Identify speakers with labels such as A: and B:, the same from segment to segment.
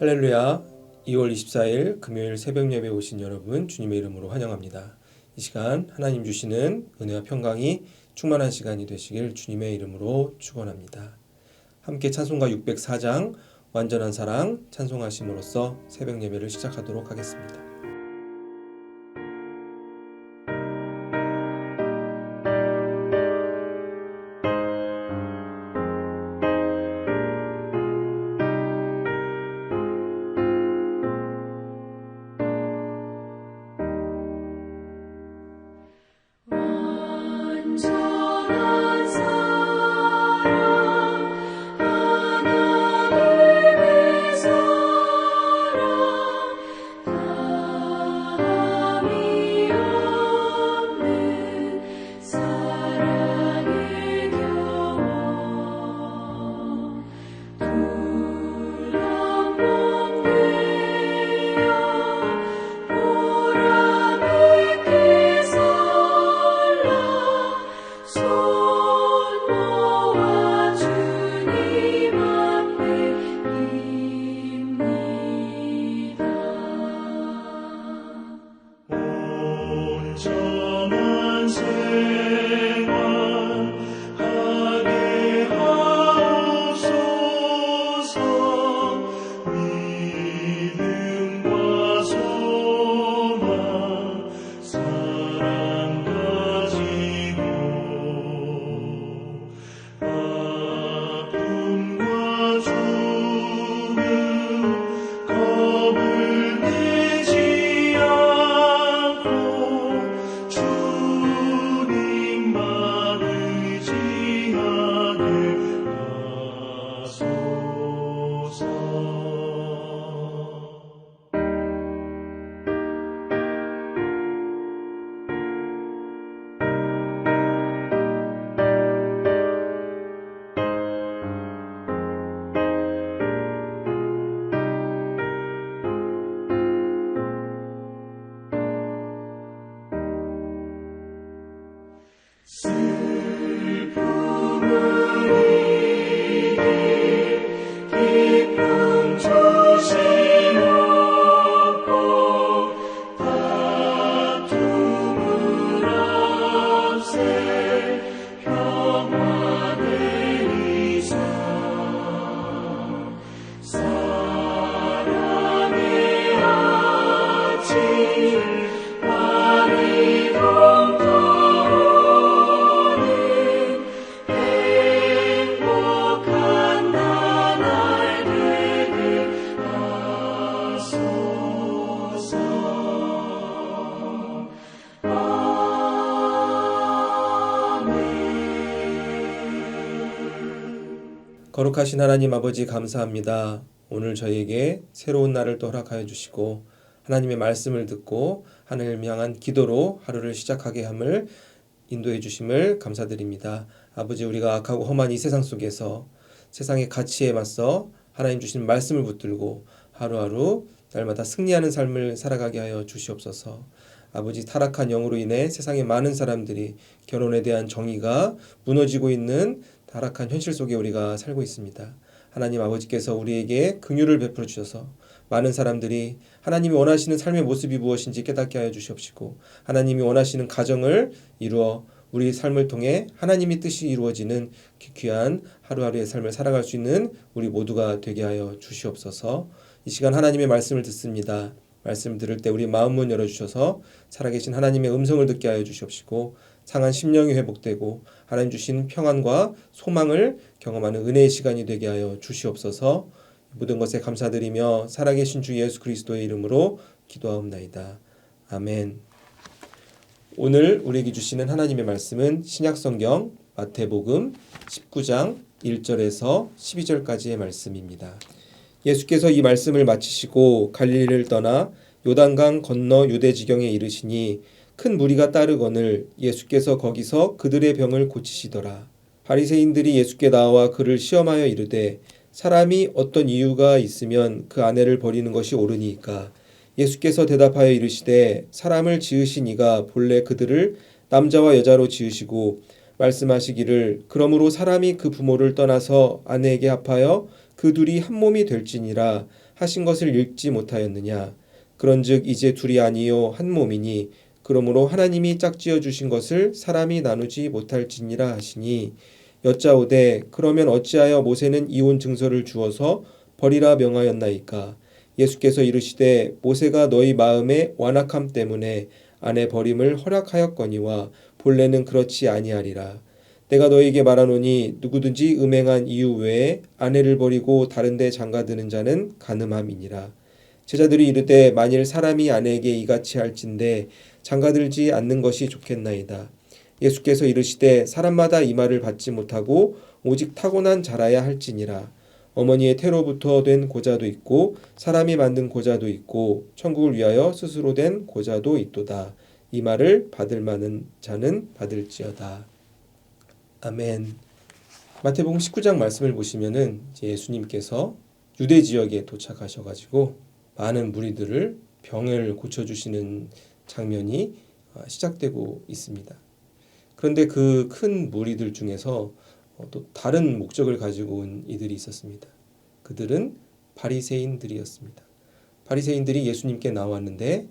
A: 할렐루야. 2월 24일 금요일 새벽 예배 오신 여러분 주님의 이름으로 환영합니다. 이 시간 하나님 주시는 은혜와 평강이 충만한 시간이 되시길 주님의 이름으로 축원합니다. 함께 찬송가 604장 완전한 사랑 찬송하심으로써 새벽 예배를 시작하도록 하겠습니다. 거룩하신 하나님 아버지 감사합니다. 오늘 저희에게 새로운 날을 또 허락하여 주시고 하나님의 말씀을 듣고 하나님을 향한 기도로 하루를 시작하게 함을 인도해 주심을 감사드립니다. 아버지, 우리가 악하고 험한 이 세상 속에서 세상의 가치에 맞서 하나님 주신 말씀을 붙들고 하루하루 날마다 승리하는 삶을 살아가게 하여 주시옵소서. 아버지, 타락한 영으로 인해 세상의 많은 사람들이 결혼에 대한 정의가 무너지고 있는 타락한 현실 속에 우리가 살고 있습니다. 하나님 아버지께서 우리에게 긍휼을 베풀어 주셔서 많은 사람들이 하나님이 원하시는 삶의 모습이 무엇인지 깨닫게 하여 주시옵시고 하나님이 원하시는 가정을 이루어 우리 삶을 통해 하나님의 뜻이 이루어지는 귀한 하루하루의 삶을 살아갈 수 있는 우리 모두가 되게 하여 주시옵소서. 이 시간 하나님의 말씀을 듣습니다. 말씀을 들을 때 우리 마음 문 열어주셔서 살아계신 하나님의 음성을 듣게 하여 주시옵시고 상한 심령이 회복되고 하나님 주신 평안과 소망을 경험하는 은혜의 시간이 되게 하여 주시옵소서. 모든 것에 감사드리며 살아계신 주 예수 그리스도의 이름으로 기도하옵나이다. 아멘. 오늘 우리에게 주시는 하나님의 말씀은 신약성경 마태복음 19장 1절에서 12절까지의 말씀입니다. 예수께서 이 말씀을 마치시고 갈릴리를 떠나 요단강 건너 유대 지경에 이르시니 큰 무리가 따르거늘 예수께서 거기서 그들의 병을 고치시더라. 바리새인들이 예수께 나와 그를 시험하여 이르되 사람이 어떤 이유가 있으면 그 아내를 버리는 것이 옳으니까. 예수께서 대답하여 이르시되 사람을 지으신 이가 본래 그들을 남자와 여자로 지으시고 말씀하시기를 그러므로 사람이 그 부모를 떠나서 아내에게 합하여 그 둘이 한 몸이 될지니라 하신 것을 읽지 못하였느냐. 그런즉 이제 둘이 아니요 한 몸이니 그러므로 하나님이 짝지어 주신 것을 사람이 나누지 못할지니라 하시니 여짜오되 그러면 어찌하여 모세는 이혼 증서를 주어서 버리라 명하였나이까. 예수께서 이르시되 모세가 너희 마음의 완악함 때문에 아내 버림을 허락하였거니와 본래는 그렇지 아니하리라. 내가 너희에게 말하노니 누구든지 음행한 이유 외에 아내를 버리고 다른 데 장가드는 자는 간음함이니라. 제자들이 이르되 만일 사람이 아내에게 이같이 할진대 장가들지 않는 것이 좋겠나이다. 예수께서 이르시되 사람마다 이 말을 받지 못하고 오직 타고난 자라야 할지니라. 어머니의 태로부터 된 고자도 있고 사람이 만든 고자도 있고 천국을 위하여 스스로 된 고자도 있도다. 이 말을 받을 만한 자는 받을지어다. 아멘. 마태복음 19장 말씀을 보시면은 예수님께서 유대 지역에 도착하셔가지고 많은 무리들을 병을 고쳐주시는 장면이 시작되고 있습니다. 그런데 그 큰 무리들 중에서 또 다른 목적을 가지고 온 이들이 있었습니다. 그들은 바리새인들이었습니다. 바리새인들이 예수님께 나왔는데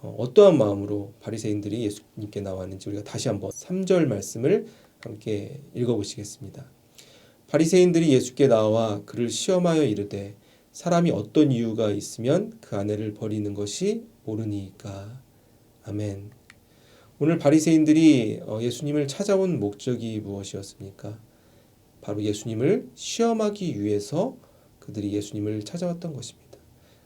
A: 어떠한 마음으로 바리새인들이 예수님께 나왔는지 우리가 다시 한번 3절 말씀을 함께 읽어보시겠습니다. 바리새인들이 예수께 나와 그를 시험하여 이르되 사람이 어떤 이유가 있으면 그 아내를 버리는 것이 옳으니까. 아멘. 오늘 바리새인들이 예수님을 찾아온 목적이 무엇이었습니까? 바로 예수님을 시험하기 위해서 그들이 예수님을 찾아왔던 것입니다.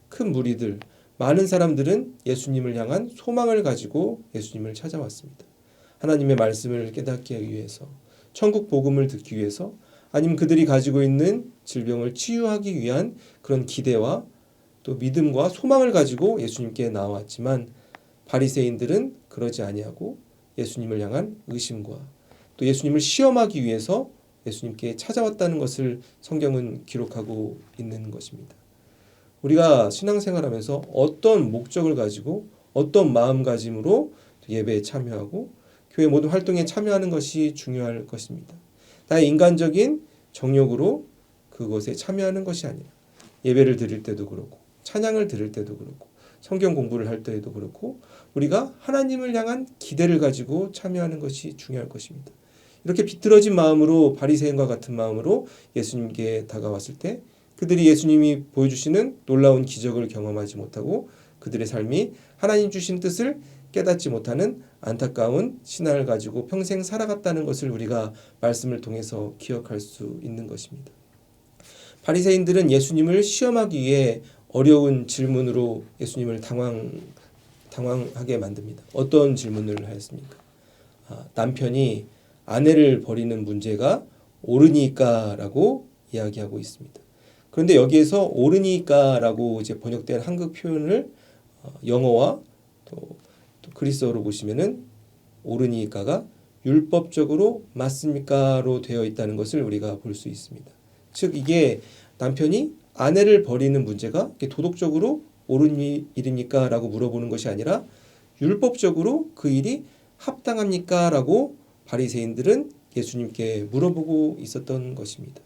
A: 큰 무리들, 많은 사람들은 예수님을 향한 소망을 가지고 예수님을 찾아왔습니다. 하나님의 말씀을 깨닫기 위해서, 천국 복음을 듣기 위해서, 아니면 그들이 가지고 있는 질병을 치유하기 위한 그런 기대와 또 믿음과 소망을 가지고 예수님께 나왔지만 바리새인들은 그러지 아니하고 예수님을 향한 의심과 또 예수님을 시험하기 위해서 예수님께 찾아왔다는 것을 성경은 기록하고 있는 것입니다. 우리가 신앙생활하면서 어떤 목적을 가지고 어떤 마음가짐으로 예배에 참여하고 교회 모든 활동에 참여하는 것이 중요할 것입니다. 나의 인간적인 정욕으로 그것에 참여하는 것이 아니라 예배를 드릴 때도 그렇고 찬양을 드릴 때도 그렇고 성경 공부를 할 때에도 그렇고 우리가 하나님을 향한 기대를 가지고 참여하는 것이 중요할 것입니다. 이렇게 비틀어진 마음으로 바리새인과 같은 마음으로 예수님께 다가왔을 때 그들이 예수님이 보여주시는 놀라운 기적을 경험하지 못하고 그들의 삶이 하나님 주신 뜻을 깨닫지 못하는 안타까운 신앙을 가지고 평생 살아갔다는 것을 우리가 말씀을 통해서 기억할 수 있는 것입니다. 바리새인들은 예수님을 시험하기 위해 어려운 질문으로 예수님을 당황하게 만듭니다. 어떤 질문을 하였습니까? 남편이 아내를 버리는 문제가 옳으니까라고 이야기하고 있습니다. 그런데 여기에서 옳으니까라고 이제 번역된 한국 표현을 영어와 또 그리스어로 보시면은 옳으니까가 율법적으로 맞습니까로 되어 있다는 것을 우리가 볼 수 있습니다. 즉 이게 남편이 아내를 버리는 문제가 도덕적으로 옳은 일입니까? 라고 물어보는 것이 아니라 율법적으로 그 일이 합당합니까? 라고 바리새인들은 예수님께 물어보고 있었던 것입니다.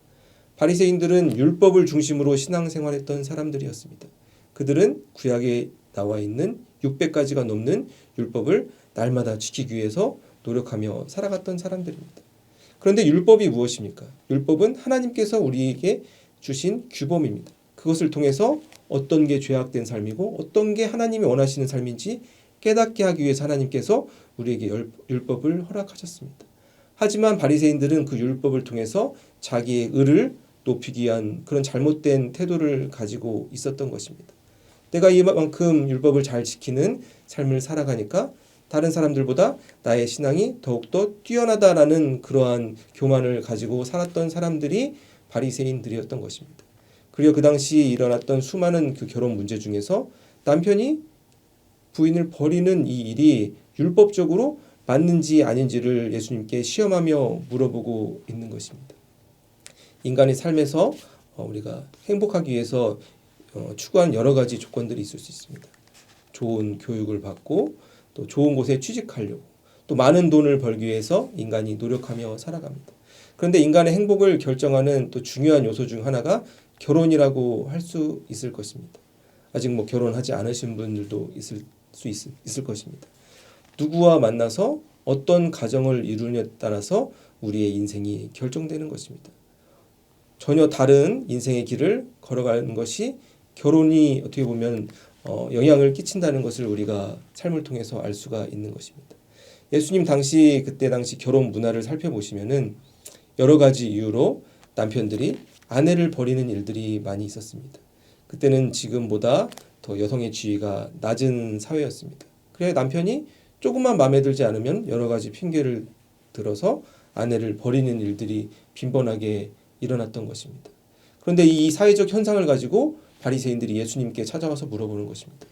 A: 바리새인들은 율법을 중심으로 신앙생활했던 사람들이었습니다. 그들은 구약에 나와 있는 600가지가 넘는 율법을 날마다 지키기 위해서 노력하며 살아갔던 사람들입니다. 그런데 율법이 무엇입니까? 율법은 하나님께서 우리에게 주신 규범입니다. 그것을 통해서 어떤 게 죄악된 삶이고 어떤 게 하나님이 원하시는 삶인지 깨닫게 하기 위해서 하나님께서 우리에게 율법을 허락하셨습니다. 하지만 바리새인들은 그 율법을 통해서 자기의 의를 높이기 위한 그런 잘못된 태도를 가지고 있었던 것입니다. 내가 이만큼 율법을 잘 지키는 삶을 살아가니까 다른 사람들보다 나의 신앙이 더욱더 뛰어나다라는 그러한 교만을 가지고 살았던 사람들이 바리새인들이었던 것입니다. 그리고 그 당시 일어났던 수많은 그 결혼 문제 중에서 남편이 부인을 버리는 이 일이 율법적으로 맞는지 아닌지를 예수님께 시험하며 물어보고 있는 것입니다. 인간의 삶에서 우리가 행복하기 위해서 추구하는 여러 가지 조건들이 있을 수 있습니다. 좋은 교육을 받고 또 좋은 곳에 취직하려고 또 많은 돈을 벌기 위해서 인간이 노력하며 살아갑니다. 그런데 인간의 행복을 결정하는 또 중요한 요소 중 하나가 결혼이라고 할 수 있을 것입니다. 아직 뭐 결혼하지 않으신 분들도 있을 것입니다. 누구와 만나서 어떤 가정을 이루느냐에 따라서 우리의 인생이 결정되는 것입니다. 전혀 다른 인생의 길을 걸어가는 것이 결혼이 어떻게 보면 영향을 끼친다는 것을 우리가 삶을 통해서 알 수가 있는 것입니다. 예수님 그때 당시 결혼 문화를 살펴보시면은 여러 가지 이유로 남편들이 아내를 버리는 일들이 많이 있었습니다. 그때는 지금보다 더 여성의 지위가 낮은 사회였습니다. 그래 남편이 조금만 마음에 들지 않으면 여러 가지 핑계를 들어서 아내를 버리는 일들이 빈번하게 일어났던 것입니다. 그런데 이 사회적 현상을 가지고 바리새인들이 예수님께 찾아와서 물어보는 것입니다.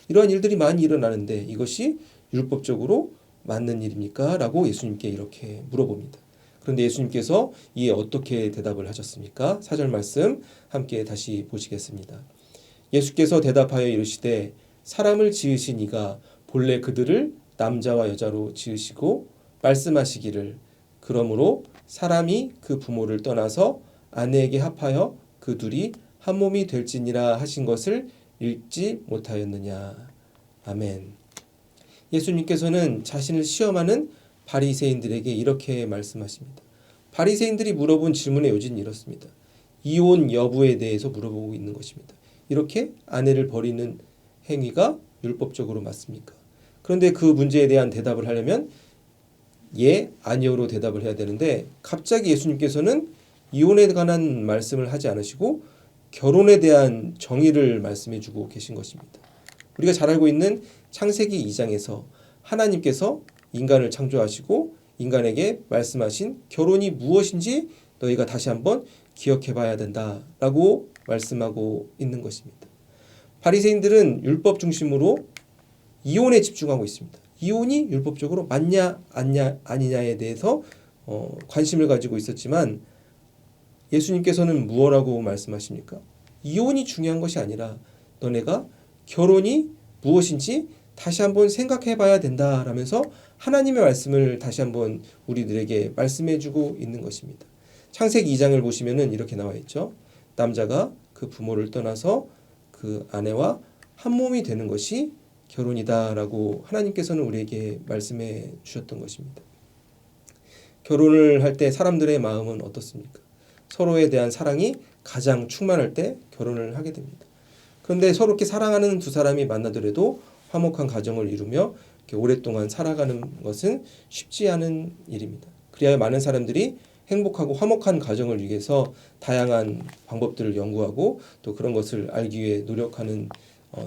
A: 이러한 일들이 많이 일어나는데 이것이 율법적으로 맞는 일입니까? 라고 예수님께 이렇게 물어봅니다. 그런데 예수님께서 이에 어떻게 대답을 하셨습니까? 4절 말씀 함께 다시 보시겠습니다. 예수께서 대답하여 이르시되 사람을 지으신 이가 본래 그들을 남자와 여자로 지으시고 말씀하시기를 그러므로 사람이 그 부모를 떠나서 아내에게 합하여 그 둘이 한 몸이 될지니라 하신 것을 읽지 못하였느냐. 아멘. 예수님께서는 자신을 시험하는 바리새인들에게 이렇게 말씀하십니다. 바리새인들이 물어본 질문의 요지는 이렇습니다. 이혼 여부에 대해서 물어보고 있는 것입니다. 이렇게 아내를 버리는 행위가 율법적으로 맞습니까? 그런데 그 문제에 대한 대답을 하려면 예, 아니요로 대답을 해야 되는데 갑자기 예수님께서는 이혼에 관한 말씀을 하지 않으시고 결혼에 대한 정의를 말씀해 주고 계신 것입니다. 우리가 잘 알고 있는 창세기 2장에서 하나님께서 인간을 창조하시고 인간에게 말씀하신 결혼이 무엇인지 너희가 다시 한번 기억해 봐야 된다라고 말씀하고 있는 것입니다. 바리새인들은 율법 중심으로 이혼에 집중하고 있습니다. 이혼이 율법적으로 맞냐 아니냐에 대해서 관심을 가지고 있었지만 예수님께서는 무엇라고 말씀하십니까? 이혼이 중요한 것이 아니라 너네가 결혼이 무엇인지 다시 한번 생각해 봐야 된다라면서 하나님의 말씀을 다시 한번 우리들에게 말씀해 주고 있는 것입니다. 창세기 2장을 보시면은 이렇게 나와 있죠. 남자가 그 부모를 떠나서 그 아내와 한 몸이 되는 것이 결혼이다라고 하나님께서는 우리에게 말씀해 주셨던 것입니다. 결혼을 할 때 사람들의 마음은 어떻습니까? 서로에 대한 사랑이 가장 충만할 때 결혼을 하게 됩니다. 그런데 서로 이렇게 사랑하는 두 사람이 만나더라도 화목한 가정을 이루며 이렇게 오랫동안 살아가는 것은 쉽지 않은 일입니다. 그래야 많은 사람들이 행복하고 화목한 가정을 위해서 다양한 방법들을 연구하고 또 그런 것을 알기 위해 노력하는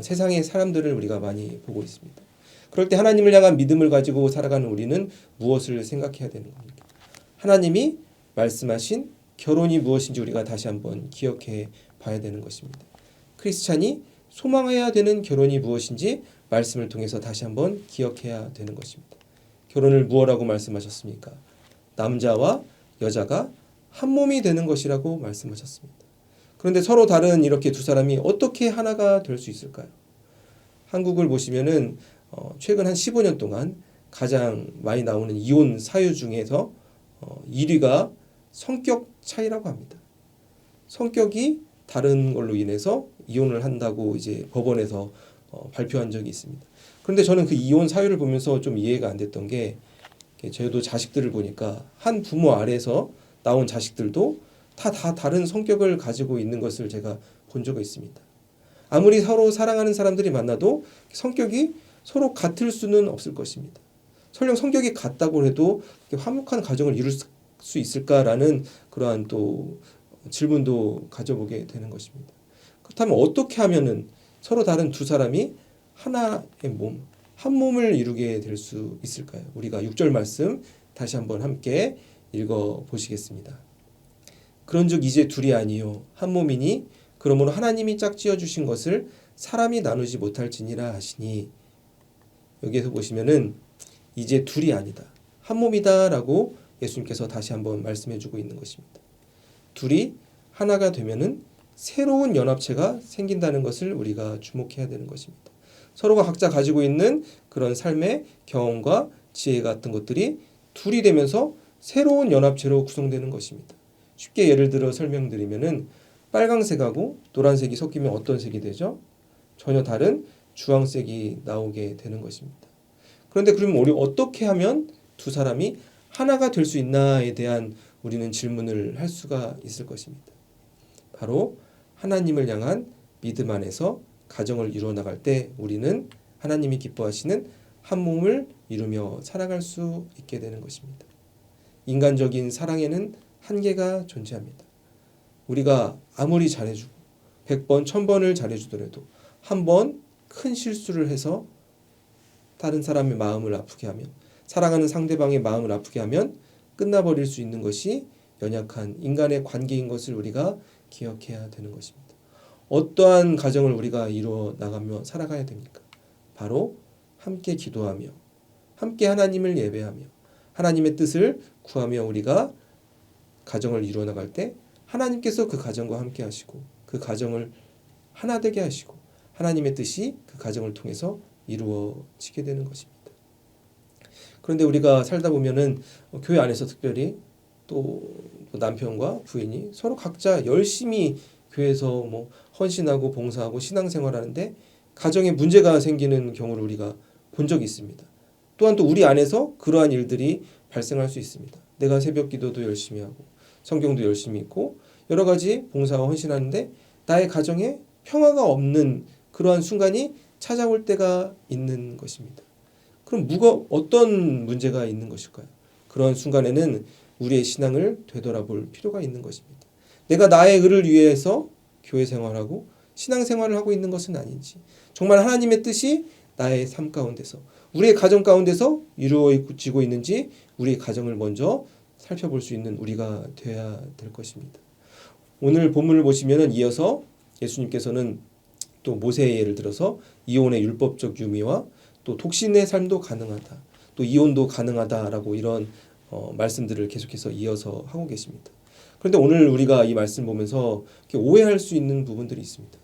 A: 세상의 사람들을 우리가 많이 보고 있습니다. 그럴 때 하나님을 향한 믿음을 가지고 살아가는 우리는 무엇을 생각해야 되는 겁니까? 하나님이 말씀하신 결혼이 무엇인지 우리가 다시 한번 기억해 봐야 되는 것입니다. 크리스찬이 소망해야 되는 결혼이 무엇인지 말씀을 통해서 다시 한번 기억해야 되는 것입니다. 결혼을 무엇라고 말씀하셨습니까? 남자와 여자가 한 몸이 되는 것이라고 말씀하셨습니다. 그런데 서로 다른 이렇게 두 사람이 어떻게 하나가 될 수 있을까요? 한국을 보시면은 최근 한 15년 동안 가장 많이 나오는 이혼 사유 중에서 1위가 성격 차이라고 합니다. 성격이 다른 걸로 인해서 이혼을 한다고 이제 법원에서 발표한 적이 있습니다. 그런데 저는 그 이혼 사유를 보면서 좀 이해가 안 됐던 게 저도 자식들을 보니까 한 부모 아래에서 나온 자식들도 다 다른 성격을 가지고 있는 것을 제가 본 적이 있습니다. 아무리 서로 사랑하는 사람들이 만나도 성격이 서로 같을 수는 없을 것입니다. 설령 성격이 같다고 해도 화목한 가정을 이룰 수 있을까라는 그러한 또 질문도 가져보게 되는 것입니다. 그렇다면 어떻게 하면은 서로 다른 두 사람이 하나의 몸, 한 몸을 이루게 될 수 있을까요? 우리가 6절 말씀 다시 한번 함께 읽어 보시겠습니다. 그런즉 이제 둘이 아니요 한 몸이니 그러므로 하나님이 짝지어 주신 것을 사람이 나누지 못할지니라 하시니, 여기에서 보시면은 이제 둘이 아니다 한 몸이다라고 예수님께서 다시 한번 말씀해 주고 있는 것입니다. 둘이 하나가 되면은 새로운 연합체가 생긴다는 것을 우리가 주목해야 되는 것입니다. 서로가 각자 가지고 있는 그런 삶의 경험과 지혜 같은 것들이 둘이 되면서 새로운 연합체로 구성되는 것입니다. 쉽게 예를 들어 설명드리면은 빨강색하고 노란색이 섞이면 어떤 색이 되죠? 전혀 다른 주황색이 나오게 되는 것입니다. 그런데 그러면 우리 어떻게 하면 두 사람이 하나가 될 수 있나에 대한 우리는 질문을 할 수가 있을 것입니다. 바로 하나님을 향한 믿음 안에서 가정을 이루어 나갈 때 우리는 하나님이 기뻐하시는 한 몸을 이루며 살아갈 수 있게 되는 것입니다. 인간적인 사랑에는 한계가 존재합니다. 우리가 아무리 잘해주고 100번, 1000번을 잘해주더라도 한 번 큰 실수를 해서 다른 사람의 마음을 아프게 하면, 사랑하는 상대방의 마음을 아프게 하면 끝나버릴 수 있는 것이 연약한 인간의 관계인 것을 우리가 기억해야 되는 것입니다. 어떠한 가정을 우리가 이루어 나가며 살아가야 됩니까? 바로 함께 기도하며 함께 하나님을 예배하며 하나님의 뜻을 구하며 우리가 가정을 이루어 나갈 때 하나님께서 그 가정과 함께 하시고 그 가정을 하나 되게 하시고 하나님의 뜻이 그 가정을 통해서 이루어지게 되는 것입니다. 그런데 우리가 살다 보면은 교회 안에서 특별히 또 남편과 부인이 서로 각자 열심히 교회에서 뭐 헌신하고 봉사하고 신앙생활하는데 가정에 문제가 생기는 경우를 우리가 본 적이 있습니다. 또한 또 우리 안에서 그러한 일들이 발생할 수 있습니다. 내가 새벽 기도도 열심히 하고 성경도 열심히 읽고 여러 가지 봉사와 헌신하는데 나의 가정에 평화가 없는 그러한 순간이 찾아올 때가 있는 것입니다. 그럼 어떤 문제가 있는 것일까요? 그런 순간에는 우리의 신앙을 되돌아볼 필요가 있는 것입니다. 내가 나의 의를 위해서 교회 생활하고 신앙 생활을 하고 있는 것은 아닌지, 정말 하나님의 뜻이 나의 삶 가운데서 우리의 가정 가운데서 이루어지고 있는지 우리의 가정을 먼저 살펴볼 수 있는 우리가 되어야 될 것입니다. 오늘 본문을 보시면 이어서 예수님께서는 또 모세의 예를 들어서 이혼의 율법적 유미와 또 독신의 삶도 가능하다, 또 이혼도 가능하다라고 이런 말씀들을 계속해서 이어서 하고 계십니다. 그런데 오늘 우리가 이 말씀 보면서 오해할 수 있는 부분들이 있습니다.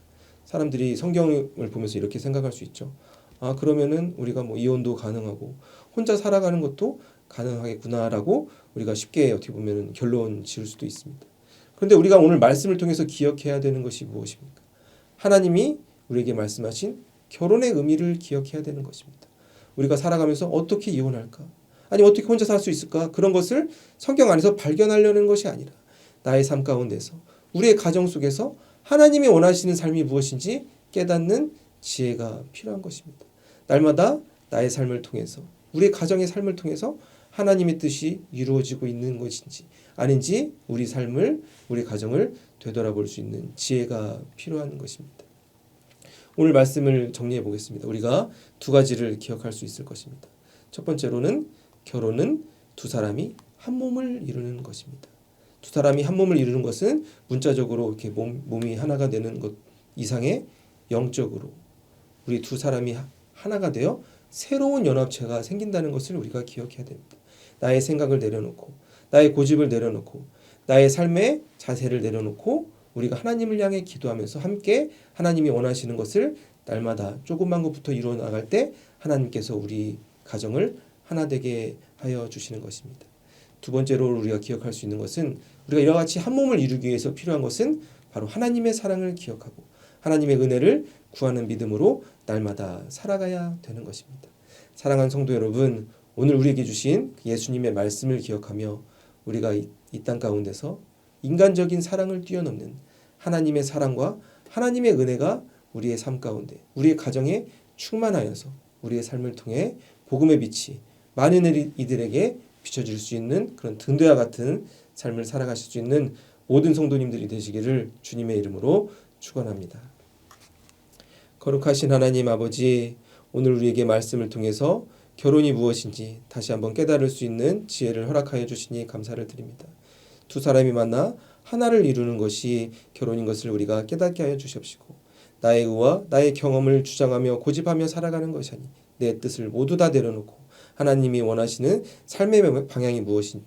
A: 사람들이 성경을 보면서 이렇게 생각할 수 있죠. 아, 그러면은 우리가 뭐 이혼도 가능하고 혼자 살아가는 것도 가능하겠구나라고 우리가 쉽게 어떻게 보면 결론 지을 수도 있습니다. 그런데 우리가 오늘 말씀을 통해서 기억해야 되는 것이 무엇입니까? 하나님이 우리에게 말씀하신 결혼의 의미를 기억해야 되는 것입니다. 우리가 살아가면서 어떻게 이혼할까? 아니 어떻게 혼자 살 수 있을까? 그런 것을 성경 안에서 발견하려는 것이 아니라 나의 삶 가운데서 우리의 가정 속에서 하나님이 원하시는 삶이 무엇인지 깨닫는 지혜가 필요한 것입니다. 날마다 나의 삶을 통해서 우리의 가정의 삶을 통해서 하나님의 뜻이 이루어지고 있는 것인지 아닌지 우리 삶을 우리 가정을 되돌아볼 수 있는 지혜가 필요한 것입니다. 오늘 말씀을 정리해 보겠습니다. 우리가 두 가지를 기억할 수 있을 것입니다. 첫 번째로는 결혼은 두 사람이 한 몸을 이루는 것입니다. 두 사람이 한 몸을 이루는 것은 문자적으로 이렇게 몸이 하나가 되는 것 이상의 영적으로 우리 두 사람이 하나가 되어 새로운 연합체가 생긴다는 것을 우리가 기억해야 됩니다. 나의 생각을 내려놓고 나의 고집을 내려놓고 나의 삶의 자세를 내려놓고 우리가 하나님을 향해 기도하면서 함께 하나님이 원하시는 것을 날마다 조그만 것부터 이루어 나갈 때 하나님께서 우리 가정을 하나 되게 하여 주시는 것입니다. 두 번째로 우리가 기억할 수 있는 것은 우리가 이와 같이 한 몸을 이루기 위해서 필요한 것은 바로 하나님의 사랑을 기억하고 하나님의 은혜를 구하는 믿음으로 날마다 살아가야 되는 것입니다. 사랑하는 성도 여러분, 오늘 우리에게 주신 예수님의 말씀을 기억하며 우리가 이 땅 가운데서 인간적인 사랑을 뛰어넘는 하나님의 사랑과 하나님의 은혜가 우리의 삶 가운데 우리의 가정에 충만하여서 우리의 삶을 통해 복음의 빛이 많은 이들에게 비춰질 수 있는 그런 등대와 같은 삶을 살아가실 수 있는 모든 성도님들이 되시기를 주님의 이름으로 축원합니다. 거룩하신 하나님 아버지, 오늘 우리에게 말씀을 통해서 결혼이 무엇인지 다시 한번 깨달을 수 있는 지혜를 허락하여 주시니 감사를 드립니다. 두 사람이 만나 하나를 이루는 것이 결혼인 것을 우리가 깨닫게 하여 주시옵시고 나의 의와 나의 경험을 주장하며 고집하며 살아가는 것이 아니 내 뜻을 모두 다 내려놓고 하나님이 원하시는 삶의 방향이 무엇인지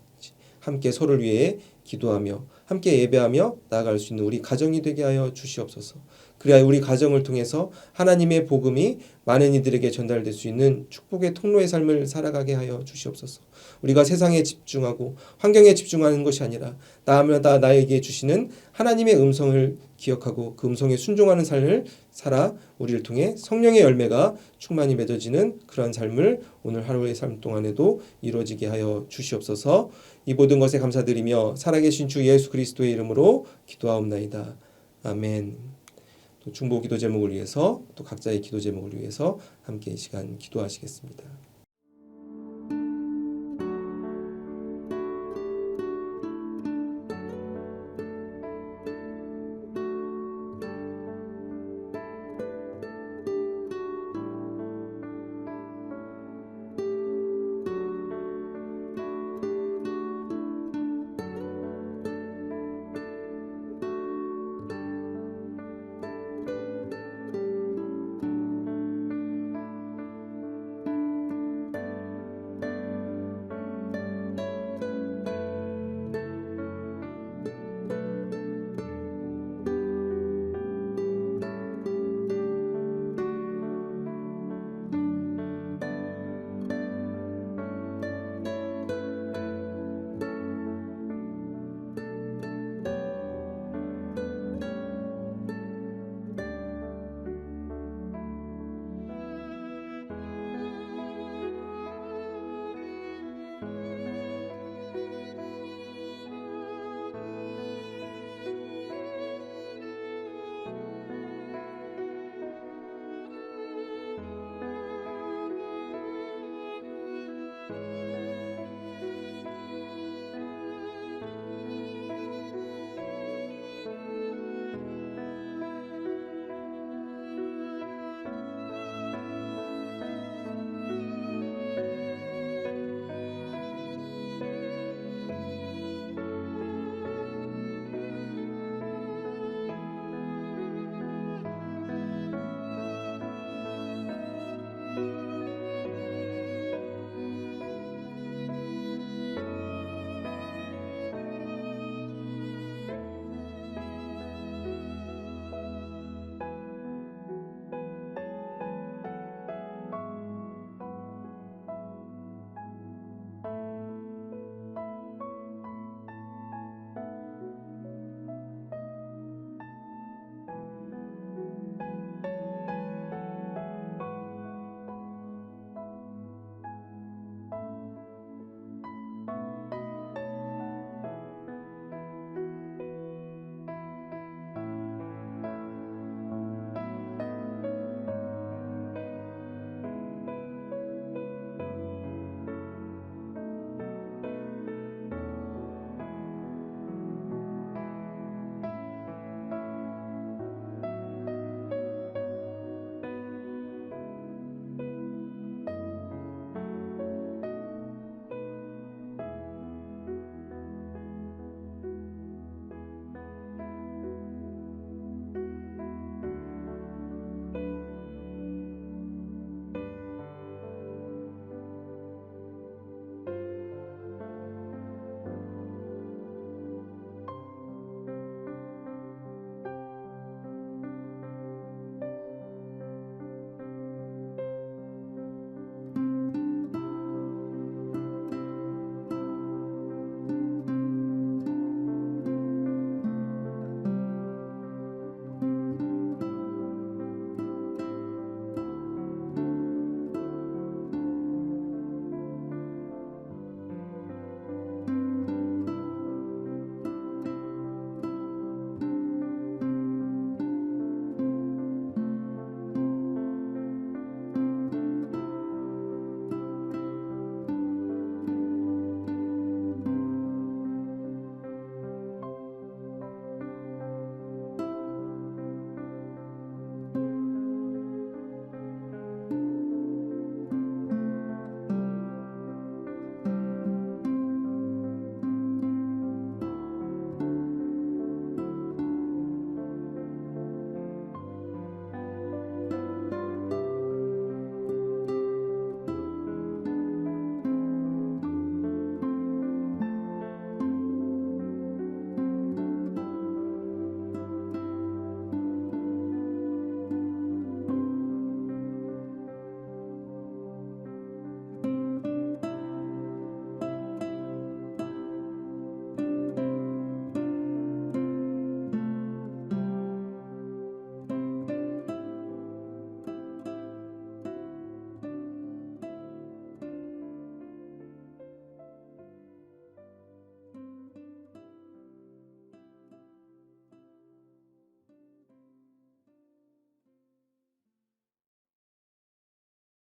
A: 함께 서로를 위해 기도하며 함께 예배하며 나아갈 수 있는 우리 가정이 되게 하여 주시옵소서. 그래야 우리 가정을 통해서 하나님의 복음이 많은 이들에게 전달될 수 있는 축복의 통로의 삶을 살아가게 하여 주시옵소서. 우리가 세상에 집중하고 환경에 집중하는 것이 아니라 날마다 나에게 주시는 하나님의 음성을 기억하고 그 음성에 순종하는 삶을 살아 우리를 통해 성령의 열매가 충만히 맺어지는 그러한 삶을 오늘 하루의 삶 동안에도 이루어지게 하여 주시옵소서. 이 모든 것에 감사드리며 살아계신 주 예수 그리스도의 이름으로 기도하옵나이다. 아멘. 또 중보 기도 제목을 위해서 또 각자의 기도 제목을 위해서 함께 이 시간 기도하시겠습니다.